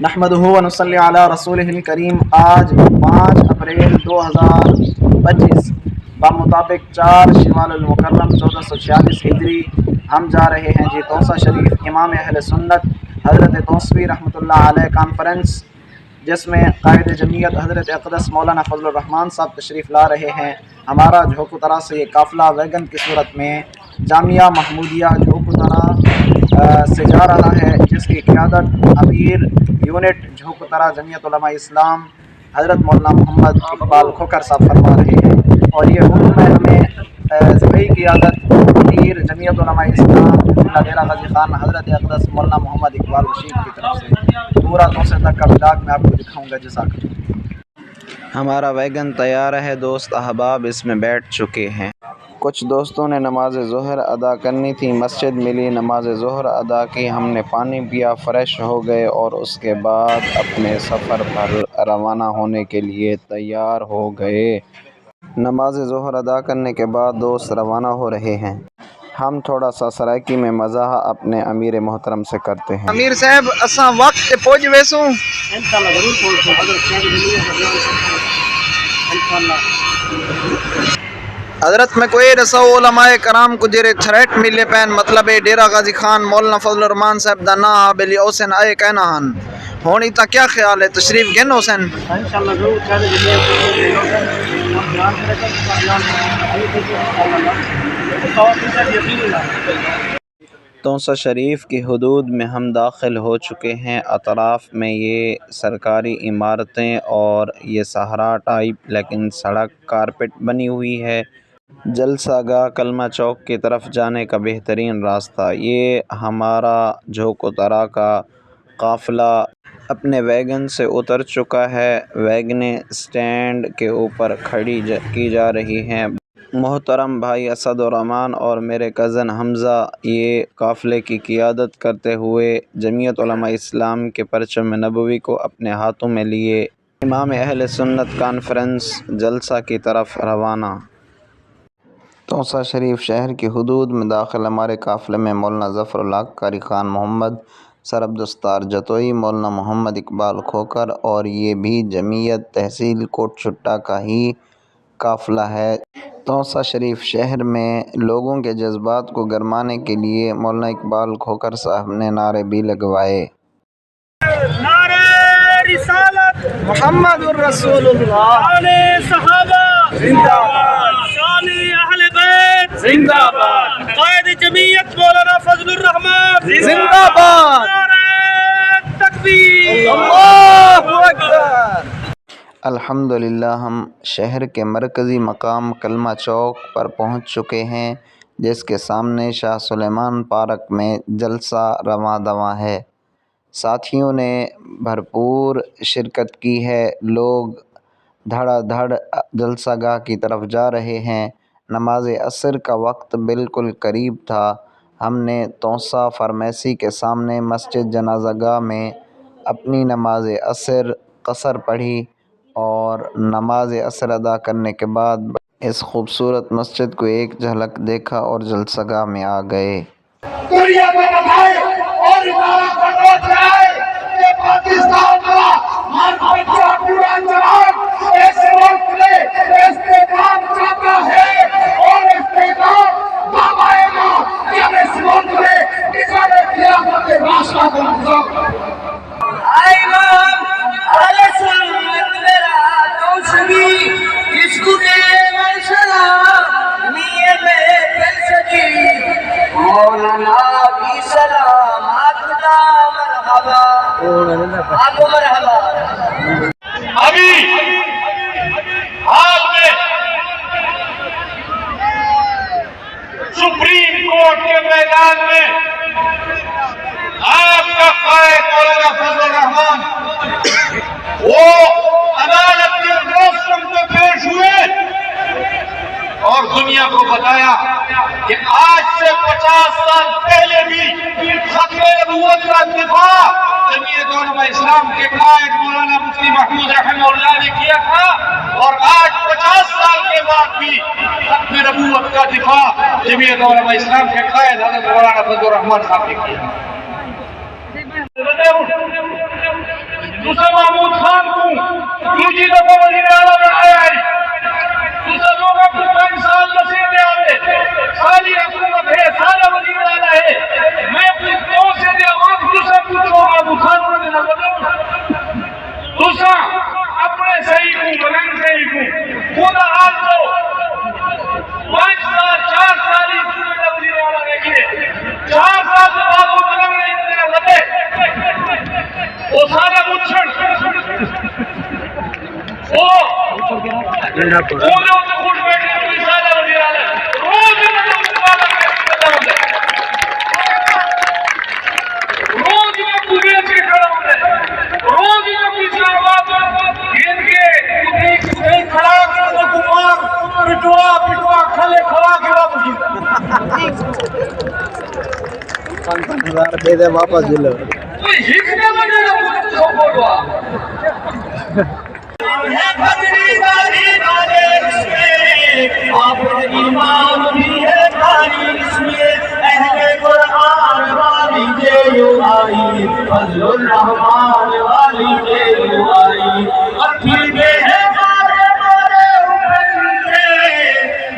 نحمدہ و نصلی علی رسولہ الکریم۔ آج 5 اپریل 2025 بمطابق 4 شوال المکرم 1446 ہجری ہم جا رہے ہیں توسہ شریف امام اہل سنت حضرت توسوی رحمۃ اللہ علیہ کانفرنس، جس میں قائد جمعیت حضرت اقدس مولانا فضل الرحمان صاحب تشریف لا رہے ہیں۔ ہمارا جھوکوترا سے یہ قافلہ ویگن کی صورت میں جامعہ محمودیہ جھوکوترا سے جا رہا ہے، جس کی قیادت امیر یونٹ جھوکوترا جمعیت علماء اسلام حضرت مولانا محمد اقبال کھوکھر صاحب فرما رہے ہیں، اور یہ حکم ہے ہمیں ذبحی قیادت امیر جمعیت علماء اسلام ڈیرہ غازی خان حضرت اقدس مولانا محمد اقبال رشید کی طرف سے پورا دوسرے تک کا ولاگ میں آپ کو دکھاؤں گا۔ جزاک اللہ۔ ہمارا ویگن تیار ہے، دوست احباب اس میں بیٹھ چکے ہیں۔ کچھ دوستوں نے نماز ظہر ادا کرنی تھی، مسجد ملی، نماز ظہر ادا کی، ہم نے پانی پیا، فریش ہو گئے اور اس کے بعد اپنے سفر پر روانہ ہونے کے لیے تیار ہو گئے۔ نماز ظہر ادا کرنے کے بعد دوست روانہ ہو رہے ہیں۔ ہم تھوڑا سا سرائکی میں مزاح اپنے امیر محترم سے کرتے ہیں۔ امیر صاحب اساں وقت تے پہنچ ویسوں؟ انشاءاللہ ضرور پہنچو، حضرت میں کوئی رسو علماء کرام کو جرے تھریٹ ملے پین، مطلب ڈیرہ غازی خان مولانا فضل الرحمان صاحب دا نا بلی اوسن آئے کہنا ہن ہونی تا کیا خیال ہے؟ تشریف گن حسین؟ انشاءاللہ ضرور توسہ شریف کی حدود میں ہم داخل ہو چکے ہیں۔ اطراف میں یہ سرکاری عمارتیں اور یہ صحرا ٹائپ لیکن سڑک کارپیٹ بنی ہوئی ہے۔ جلسہ گاہ کلمہ چوک کی طرف جانے کا بہترین راستہ۔ یہ ہمارا جھوکوترا کا قافلہ اپنے ویگن سے اتر چکا ہے، ویگنیں سٹینڈ کے اوپر کھڑی کی جا رہی ہیں۔ محترم بھائی اسد الرحمان اور میرے کزن حمزہ یہ قافلے کی قیادت کرتے ہوئے جمعیت علماء اسلام کے پرچم نبوی کو اپنے ہاتھوں میں لیے امام اہل سنت کانفرنس جلسہ کی طرف روانہ۔ توسہ شریف شہر کی حدود میں داخل ہمارے قافلے میں مولانا ظفر الحق قاری خان محمد سربدستار جتوئی، مولانا محمد اقبال کھوکھر، اور یہ بھی جمعیت تحصیل کوٹ چٹا کا ہی قافلہ ہے۔ توسہ شریف شہر میں لوگوں کے جذبات کو گرمانے کے لیے مولانا اقبال کھوکھر صاحب نے نعرے بھی لگوائے۔ نعرہ رسالت محمد الرسول اللہ، شان صحابہ زندہ باد، شان اہل بیت زندہ باد، قائد جمعیت مولانا فضل الرحمان زندہ باد، نعرہ تکبیر، اللہ اکبر۔ الحمدللہ ہم شہر کے مرکزی مقام کلمہ چوک پر پہنچ چکے ہیں، جس کے سامنے شاہ سلیمان پارک میں جلسہ رواں دواں ہے۔ ساتھیوں نے بھرپور شرکت کی ہے، لوگ دھڑا دھڑ جلسہ گاہ کی طرف جا رہے ہیں۔ نماز عصر کا وقت بالکل قریب تھا۔ ہم نے توسہ فارمیسی کے سامنے مسجد جنازہ گاہ میں اپنی نماز عصر قصر پڑھی اور نماز عصر ادا کرنے کے بعد اس خوبصورت مسجد کو ایک جھلک دیکھا اور جلسہ گاہ میں آ گئے۔ دنیا کو بتائے اور ادارہ کو روک رہے کہ پاکستان کا ہر بچہ پورا جوان اس ملک میں استحکام چاہتا ہے اور استحکام تب آئے گا جب اس ملک میں نظام خلافت راشدہ کا نظام ابھی حال میں سپریم کورٹ کے میدان میں آپ کا قائد مولانا فضل الرحمان وہ عدالت کے روسٹم میں پیش ہوئے اور دنیا کو بتایا کہ آج سے 50 سال پہلے بھی ختم نبوت کا دفاع جمعیت علماء اسلام کے قائد مولانا مفتی محمود رحمہ اللہ نے کیا تھا، اور آج 50 سال کے بعد بھی ختم نبوت کا دفاع جمعیت علماء اسلام کے قائد حضرت مولانا فضل الرحمان صاحب نے کیا۔ دوسرا محمود خان کو دوسری دفعہ وزیر اعلیٰ بنایا ہے، دوسرا لوگ اب 5 سال نصیب میں آوے، ساری حکومت ہے، سارا وزیر اعلیٰ ہے، میں اپنی قوم سے آواز دوسرا پوچھو محمود خان کو دینا بدلوں، دوسرا اپنے صحیح کو ملنگ صحیح کو خدا حال کو 5 سال 4 سال ہی وزیر اعلیٰ دیکھیے، 4 سال کے بعد وہ ملنگ نہیں دینا لگے وہ سارا مچھڑ وہ خوش بیٹھے کوئی سارا وزیر اعلیٰ روز روز میں پورے سے کھڑا ہوتے روز میں پیچھے آواز گیند کے کہیں کھڑا کر دو کمار پٹوا پٹوا کھلے کھڑا کے واپس دے دے واپس دلو کوئی حکمت بنے گا سو بولوا ہے بدری داری والے اس میں آپ ایمان بھی ہے داری اس میں اہل قرآن والی جے یو آئی فضل الرحمان والی جے یو آئی اٹھی کے ہے مارے مارے اوپر نیچے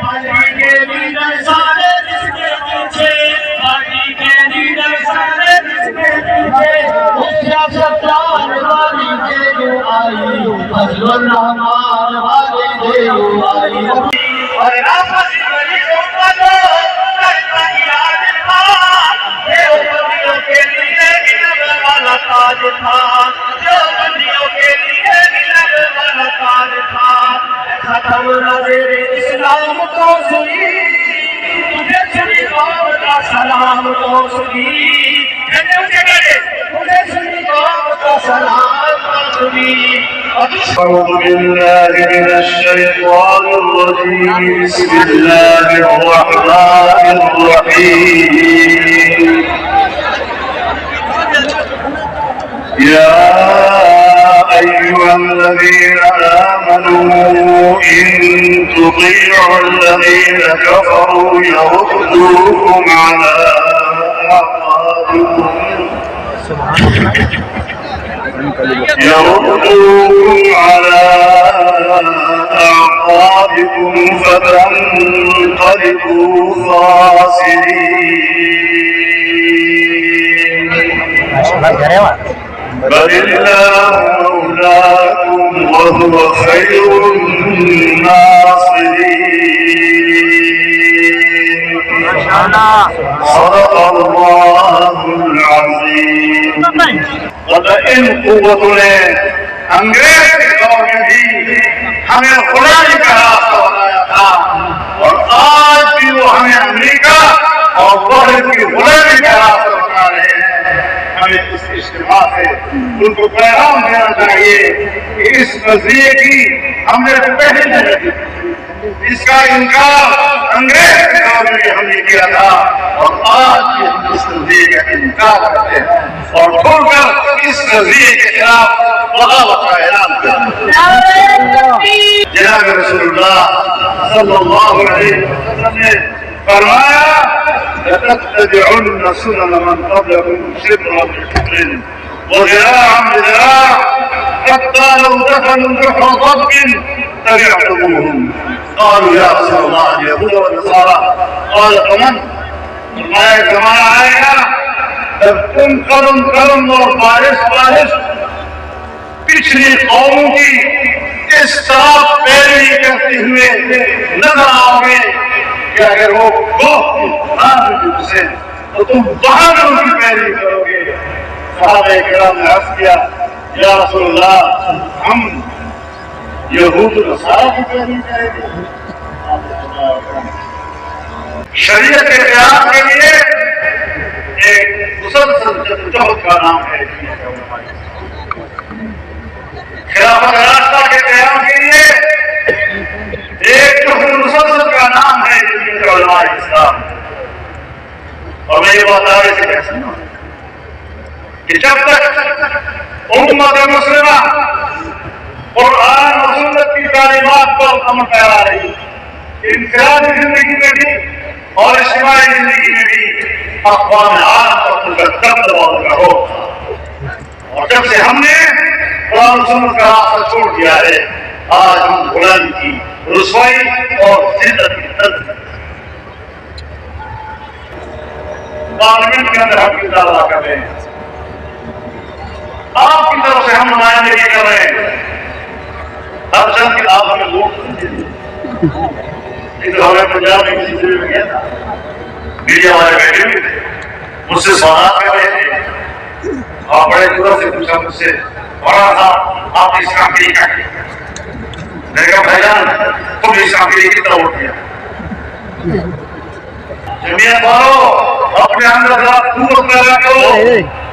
مالی کے لیڈر سارے جس کے پیچھے مالی کے لیڈر سارے جس کے پیچھے اس سیاستدان والی جے یو آئی فضل الرحمان والی جے یو آئی اور آپس بڑی امت کرتا یاد تھا جو بندیوں کے لیے گلب والا تاج تھا جو بندیوں کے لیے گلب والا تاج تھا ایسا تھا وہ نظر اسلام کو سنی تجھے سنی قوم کا سلام کو سنی تجھے سنی قوم کا سلام کو سنی أعوذ بالله من الشيطان الرجيم بسم الله الرحمن الرحيم يا أيها الذين آمنوا إن تطيعوا الذين كفروا يردوكم على أعقابكم فتنقلبوا خاسرين بل الله مولاكم وهو خير الناصرين صدق الله العظيم وَإِنْ قُوَّتُ نے انگریز کے دور میں بھی ہمیں غلامی کا راستہ بتایا تھا اور آج بھی وہ ہمیں امریکہ اور بھارت کی غلامی کا راستہ بتا رہے ہیں ہمیں اس اجتماع سے ان کو پیغام دینا چاہیے کہ اس نظریے کی ہم نے پہلے نہیں اس کا انکار انگریز کے دور میں بھی ہم نے کیا تھا اور آج بھی ہم اس نظریے کا انکار کرتے ہیں اور کھل کر اس نظریے کے خلاف بغاوت کا اعلان کرتے ہیں جناب رسول اللہ صلی اللہ علیہ وسلم نے فرمایا لَتَتَّبِعُنَّ سُنَنَ مَنْ قَبْلَكُمْ شِبْرًا بِشِبْرٍ وَذِرَاعًا بِذِرَاعٍ حَتَّى لَوْ دَخَلُوا جُحْرَ ضَبٍّ تَبِعْتُمُوهُمْ قالوا يا رسول الله اليهود والنصارى قال فمن فرمایا زمانہ آئے گا جب تم قدم اور بارش پچھلی قوموں کی اس طرح پیروی کرتے ہوئے نظر آؤ گے کہ اگر وہ سے تو تم وہاں ان کی پیروی کرو گے صحابہ کرام نے عرض کیا یا رسول اللہ ہم یہود و نصارہ کی پیروی کریں گے شریعت کے قیام کے لیے ایک مسلسل جدوجہد کا نام ہے خلافت راستہ کے قیام کے لیے ایک جہد مسلسل کا نام ہے علماء اسلام اور میں یہ بات دعوے سے کہہ سکتا ہوں کہ جب تک امت مسلمہ قرآن و سنت کی تعلیمات پر عمل کرا رہی انفرادی زندگی میں بھی اور اجتماعی زندگی میں بھی اقوام عالم پر ان کا دبدبا ہو اور جب سے ہم نے قرآن سنت کا راستہ چھوڑ دیا ہے، آج ہم بلند کی رسوائی اور ذلت کی طرف پارلیمنٹ کے اندر ہم کردار ادا کر رہے ہیں، آپ کی طرف سے ہم نمائندگی کر رہے ہیں، ہر جن کے آپ ہمیں ووٹ ہمیں پنجاب میں کسی ضلع میں گیا تھا، میڈیا والے بیٹھے ہوئے تھے، مجھ سے سوالات کر رہے تھے، اور بڑے دور سے پوچھا مجھ سے بڑا تھا آپ نے اسلام کے لیے کیا کیا؟ میں نے کہا بھائی جان تم نے اسلام کے لیے کتنا ووٹ دیا؟ جمعیت والوں اپنے اندر ذرا قوت پیدا کرو،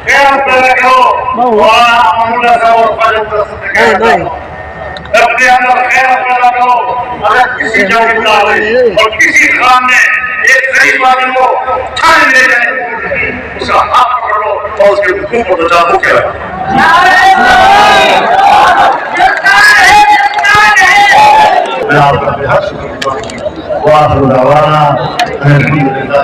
خیر پیدا کرو، مولانا محمود صاحب اور خواجہ صاحب اپنے اندر خیر پیدا کرو۔ اگر کسی جاگیردار اور کسی خان نے ایک غریب آدمی کو تھانے لے جائے اس کا ہاتھ پکڑو اور اس کے حقوق کو بچاؤ کیا میں آپ کا بہت شکریہ وآخر دعوانا الحمدللہ